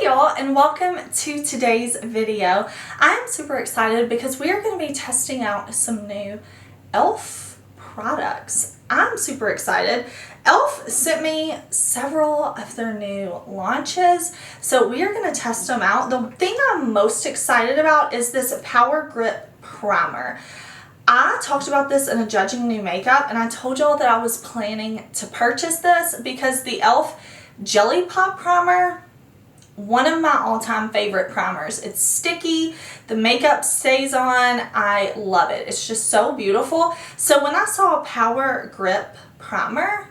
Hi y'all, and welcome to today's video. I'm super excited because we are going to be testing out some new e.l.f. products. I'm super excited. e.l.f. sent me several of their new launches, so we are going to test them out. The thing I'm most excited about is this Power Grip Primer. I talked about this in a Judging New Makeup, and I told y'all that I was planning to purchase this because the e.l.f. Jelly Pop Primer, one of my all-time favorite primers. It's sticky, the makeup stays on, I love it. It's just so beautiful. So when I saw a Power Grip Primer,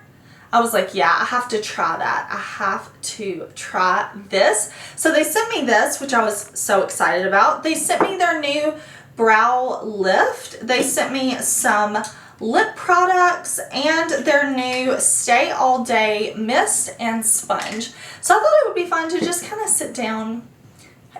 I was like, yeah, I have to try that. I have to try this. So they sent me this, which I was so excited about. They sent me their new Brow Lift. They sent me some lip products and their new Stay All Day Mist and Sponge. So I thought it would be fun to just kind of sit down,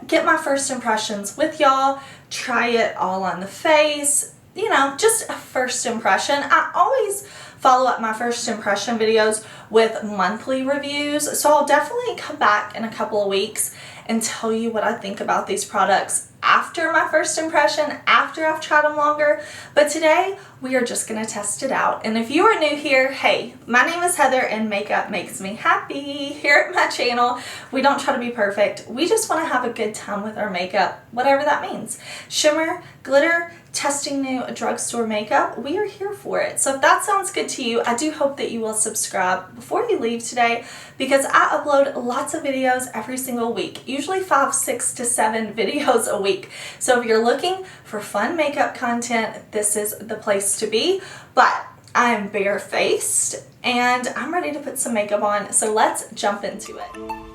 get my first impressions with y'all, try it all on the face, you know, just a first impression. I always follow up my first impression videos with monthly reviews, so I'll definitely come back in a couple of weeks and tell you what I think about these products after my first impression, after I've tried them longer. But today we are just gonna test it out. And if you are new here, hey, my name is Heather and makeup makes me happy. Here at my channel, we don't try to be perfect. We just wanna have a good time with our makeup, whatever that means. Shimmer, glitter, testing new drugstore makeup, we are here for it. So if that sounds good to you, I do hope that you will subscribe before you leave today, because I upload lots of videos every single week, usually 5, 6 to 7 videos a week. So if you're looking for fun makeup content, this is the place to be. But I'm bare-faced and I'm ready to put some makeup on, so let's jump into it.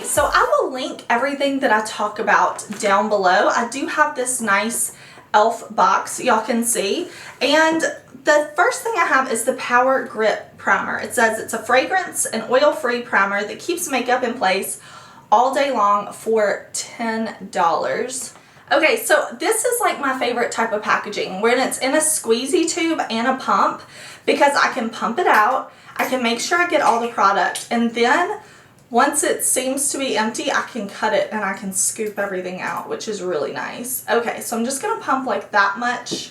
So I will link everything that I talk about down below. I do have this nice e.l.f. box y'all can see. And the first thing I have is the Power Grip Primer. It says it's a fragrance and oil-free primer that keeps makeup in place all day long for $10. Okay, so this is like my favorite type of packaging, when it's in a squeezy tube and a pump, because I can pump it out, I can make sure I get all the product, and then once it seems to be empty, I can cut it and I can scoop everything out, which is really nice. Okay, so I'm just going to pump like that much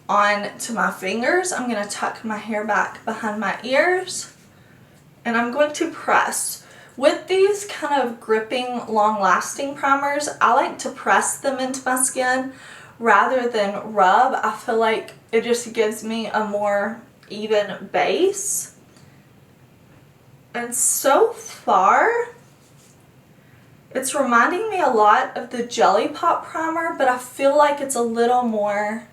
onto my fingers. I'm going to tuck my hair back behind my ears, and I'm going to press. With these kind of gripping, long-lasting primers, I like to press them into my skin rather than rub. I feel like it just gives me a more even base. And so far, it's reminding me a lot of the Jelly Pop Primer, but I feel like it's a little more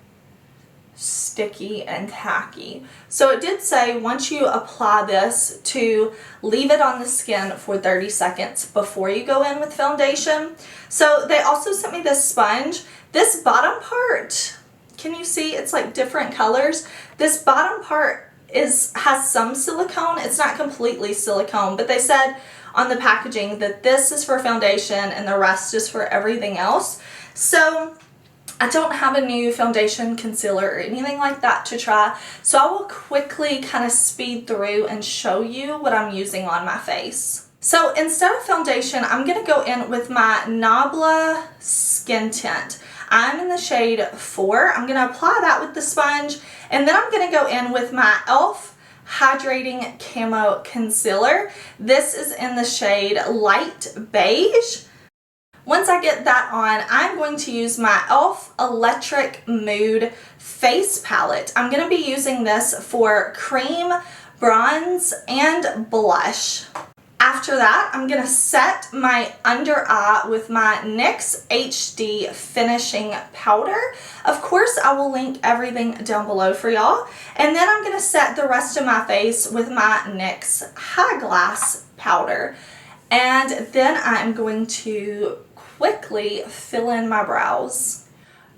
sticky and tacky. So it did say once you apply this to leave it on the skin for 30 seconds before you go in with foundation. So they also sent me this sponge. This bottom part, can you see it's like different colors? This bottom part has some silicone. It's not completely silicone, but they said on the packaging that this is for foundation and the rest is for everything else. So I don't have a new foundation, concealer, or anything like that to try, so I will quickly kind of speed through and show you what I'm using on my face. So instead of foundation, I'm going to go in with my NABLA Skin Tint. I'm in the shade 4. I'm going to apply that with the sponge, and then I'm going to go in with my e.l.f. Hydrating Camo Concealer. This is in the shade Light Beige. Once I get that on, I'm going to use my e.l.f. Electric Mood Face Palette. I'm going to be using this for cream, bronze, and blush. After that, I'm going to set my under eye with my NYX HD Finishing Powder. Of course, I will link everything down below for y'all. And then I'm going to set the rest of my face with my NYX High Glass Powder. And then I'm going to quickly fill in my brows.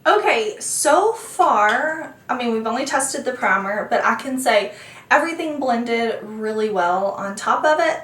Okay, so far, I mean, we've only tested the primer, but I can say everything blended really well on top of it.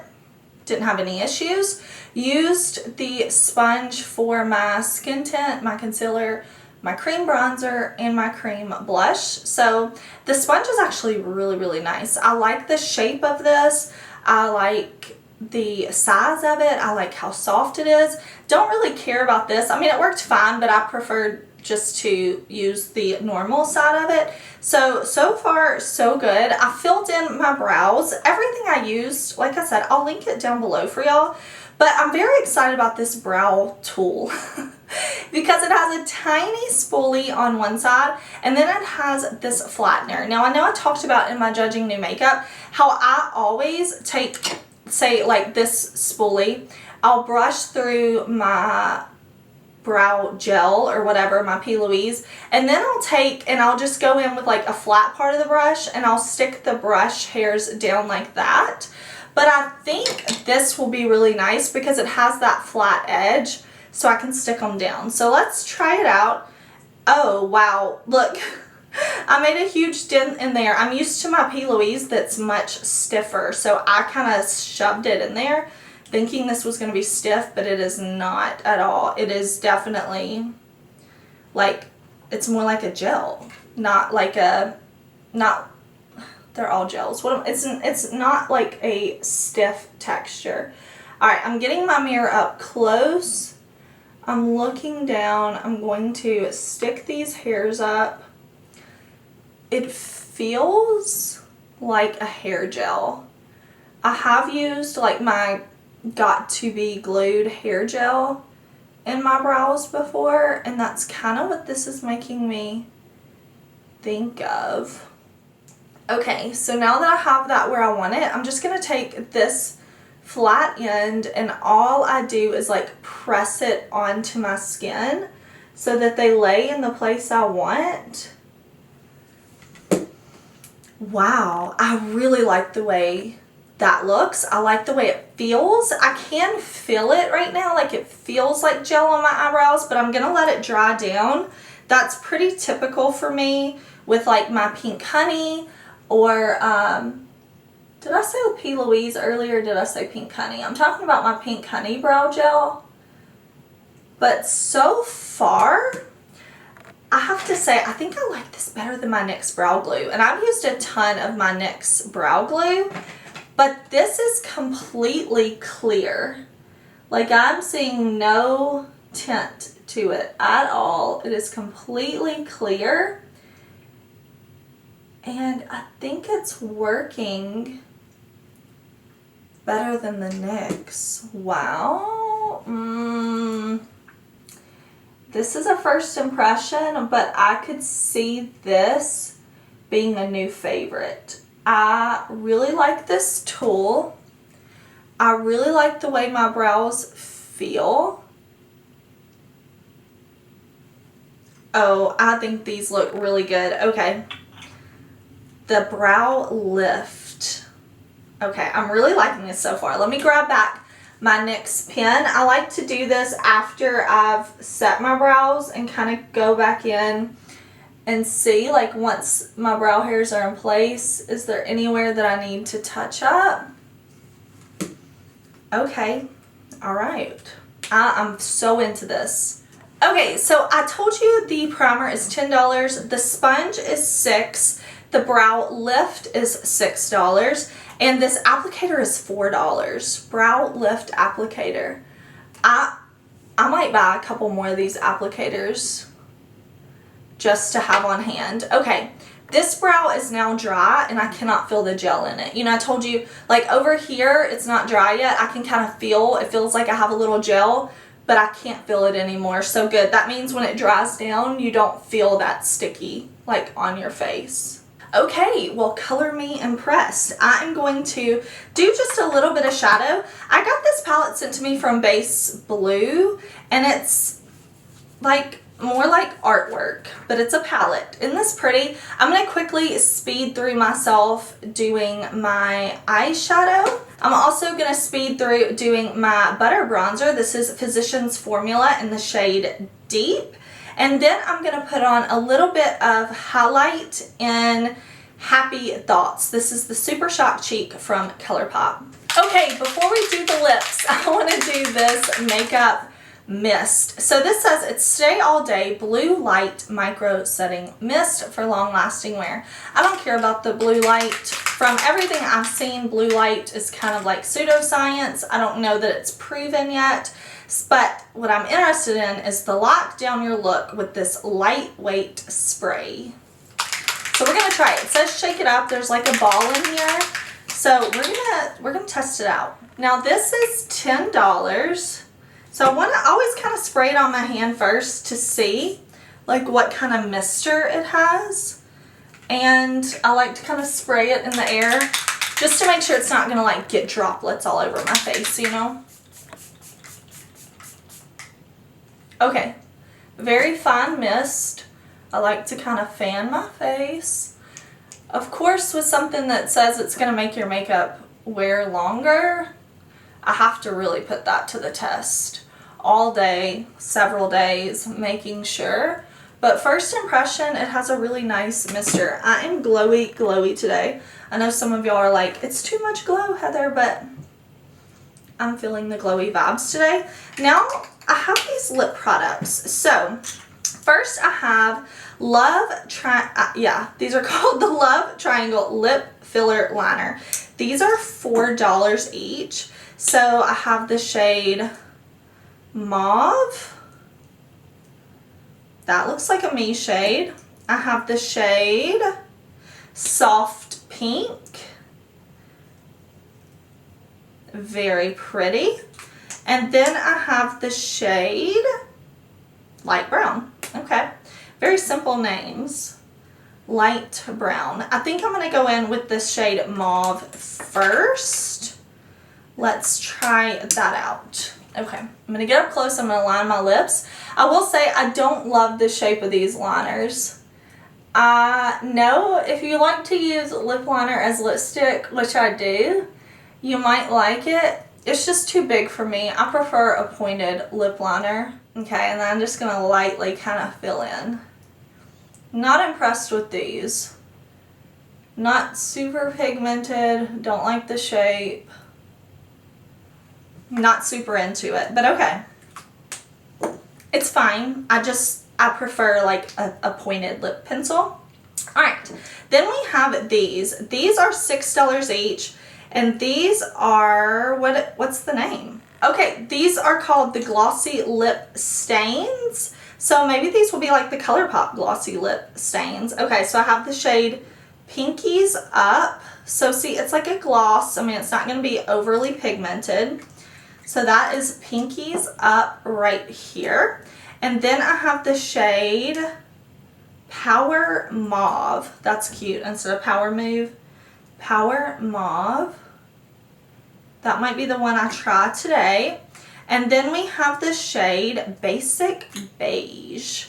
Didn't have any issues. Used the sponge for my skin tint, my concealer, my cream bronzer, and my cream blush. So the sponge is actually really, really nice. I like the shape of this. I like the size of it. I like how soft it is. Don't really care about this. I mean, it worked fine, but I preferred just to use the normal side of it. So far, so good. I filled in my brows. Everything I used, like I said, I'll link it down below for y'all. But I'm very excited about this brow tool because it has a tiny spoolie on one side and then it has this flattener. Now, I know I talked about in my Judging New Makeup how I always take, say, like this spoolie, I'll brush through my brow gel or whatever, my P. Louise, and then I'll just go in with like a flat part of the brush and I'll stick the brush hairs down like that. But I think this will be really nice because it has that flat edge so I can stick them down. So let's try it out. Oh wow, look, I made a huge dent in there. I'm used to my P. Louise that's much stiffer, so I kind of shoved it in there thinking this was going to be stiff, but it is not at all. It is definitely like, it's more like a gel, not like a, they're all gels. It's not like a stiff texture. All right, I'm getting my mirror up close. I'm looking down. I'm going to stick these hairs up. It feels like a hair gel. I have used like my Got To Be Glued hair gel in my brows before, and that's kind of what this is making me think of. Okay, so now that I have that where I want it, I'm just going to take this flat end and all I do is like press it onto my skin so that they lay in the place I want. Wow, I really like the way that looks. I like the way it feels. I can feel it right now, like it feels like gel on my eyebrows, but I'm going to let it dry down. That's pretty typical for me with like my Pink Honey. Or, did I say with P. Louise earlier, or did I say Pink Honey? I'm talking about my Pink Honey brow gel. But so far, I have to say, I think I like this better than my NYX brow glue. And I've used a ton of my NYX brow glue, but this is completely clear. Like, I'm seeing no tint to it at all. It is completely clear. And I think it's working better than the NYX. Wow. This is a first impression, but I could see this being a new favorite. I really like this tool. I really like the way my brows feel. Oh, I think these look really good. Okay. The brow lift. Okay, I'm really liking this so far. Let me grab back my NYX pen. I like to do this after I've set my brows and kind of go back in and see, like, once my brow hairs are in place, is there anywhere that I need to touch up? Okay, all right. I'm so into this. Okay, so I told you the primer is $10. The sponge is $6. The brow lift is $6, and this applicator is $4. Brow lift applicator. I might buy a couple more of these applicators just to have on hand. Okay, this brow is now dry, and I cannot feel the gel in it. You know, I told you, like, over here, it's not dry yet. I can kind of feel, it feels like I have a little gel, but I can't feel it anymore. So good. That means when it dries down, you don't feel that sticky, like, on your face. Okay, well, color me impressed. I am going to do just a little bit of shadow. I got this palette sent to me from Base Blue, and it's like more like artwork, but it's a palette. Isn't this pretty? I'm going to quickly speed through myself doing my eyeshadow. I'm also going to speed through doing my butter bronzer. This is Physician's Formula in the shade Deep. And then I'm going to put on a little bit of highlight in Happy Thoughts. This is the Super Shock Cheek from ColourPop. Okay, before we do the lips, I want to do this makeup mist. So this says it's Stay All Day Blue Light Micro Setting Mist for long lasting wear. I don't care about the blue light. From everything I've seen, blue light is kind of like pseudoscience. I don't know that it's proven yet, but what I'm interested in is the lock down your look with this lightweight spray. So we're gonna try it. It says shake it up. There's like a ball in here. So we're gonna test it out. Now this is $10. So I want to always kind of spray it on my hand first to see like what kind of mister it has. And I like to kind of spray it in the air just to make sure it's not going to like get droplets all over my face, you know. Okay, very fine mist. I like to kind of fan my face. Of course, with something that says it's going to make your makeup wear longer, I have to really put that to the test. All day, several days, making sure. But first impression, it has a really nice mister. I am glowy today. I know some of y'all are like, it's too much glow, Heather, but I'm feeling the glowy vibes today. Now, I have these lip products. So, first I have these are called the Love Triangle Lip Filler Liner. These are $4 each. So, I have the shade Mauve. That looks like a me shade. I have the shade Soft Pink. Very pretty. And then I have the shade Light Brown. Okay. Very simple names. Light Brown. I think I'm going to go in with this shade Mauve first. Let's try that out. Okay, I'm going to get up close. I'm going to line my lips. I will say I don't love the shape of these liners. No, if you like to use lip liner as lipstick, which I do, you might like it. It's just too big for me. I prefer a pointed lip liner. Okay, and then I'm just going to lightly kind of fill in. Not impressed with these. Not super pigmented. Don't like the shape. Not super into it, but okay. It's fine. I prefer like a pointed lip pencil. Alright, then we have these. These are $6 each, and these are, what's the name? Okay, these are called the Glossy Lip Stains. So maybe these will be like the ColourPop Glossy Lip Stains. Okay, so I have the shade Pinkies Up. So see, it's like a gloss. I mean, it's not going to be overly pigmented. So that is Pinkies Up right here. And then I have the shade Power Mauve. That's cute. Instead of Power Move, Power Mauve. That might be the one I try today. And then we have the shade Basic Beige.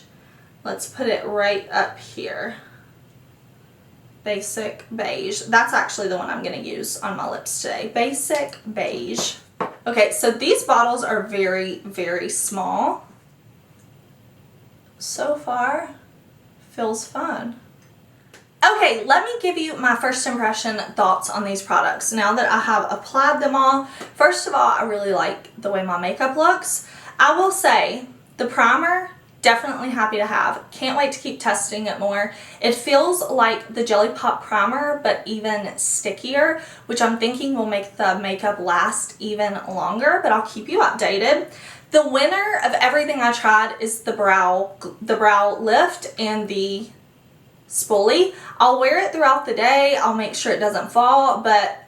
Let's put it right up here. Basic Beige. That's actually the one I'm going to use on my lips today. Basic Beige. Okay, so these bottles are very, very small. So far, feels fun. Okay, let me give you my first impression thoughts on these products. Now that I have applied them all, first of all, I really like the way my makeup looks. I will say, the primer, definitely happy to have. Can't wait to keep testing it more. It feels like the Jelly Pop primer, but even stickier, which I'm thinking will make the makeup last even longer, but I'll keep you updated. The winner of everything I tried is the brow lift and the spoolie. I'll wear it throughout the day. I'll make sure it doesn't fall, but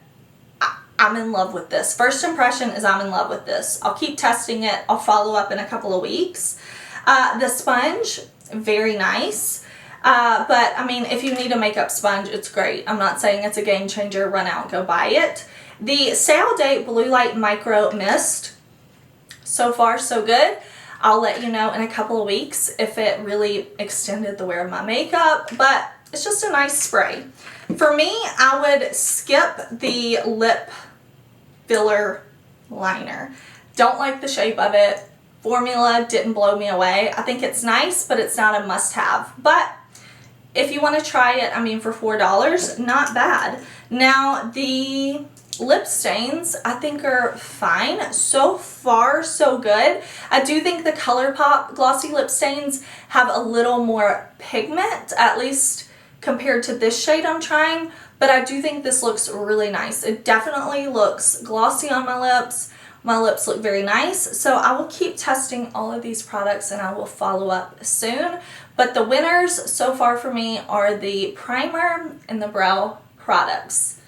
I'm in love with this. First impression is I'm in love with this. I'll keep testing it. I'll follow up in a couple of weeks. The sponge, very nice. But I mean, if you need a makeup sponge, it's great. I'm not saying it's a game changer. Run out and go buy it. The Stay All Day Blue Light Micro Mist, so far so good. I'll let you know in a couple of weeks if it really extended the wear of my makeup, but it's just a nice spray. For me, I would skip the lip filler liner. Don't like the shape of it. Formula didn't blow me away. I think it's nice, but it's not a must-have. But if you want to try it, I mean, for $4, not bad. Now, the lip stains I think are fine. So far, so good. I do think the ColourPop glossy lip stains have a little more pigment, at least compared to this shade I'm trying, but I do think this looks really nice. It definitely looks glossy on my lips. My lips look very nice, so I will keep testing all of these products and I will follow up soon. But the winners so far for me are the primer and the brow products.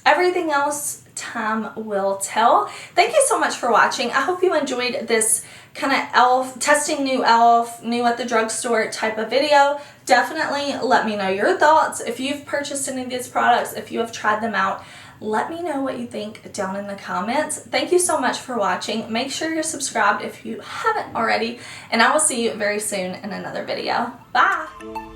Everything else, time will tell. Thank you so much for watching. I hope you enjoyed this kind of e.l.f. testing new e.l.f. new at the drugstore type of video. Definitely let me know your thoughts. If you've purchased any of these products, if you have tried them out, let me know what you think down in the comments. Thank you so much for watching. Make sure you're subscribed if you haven't already, and I will see you very soon in another video. Bye!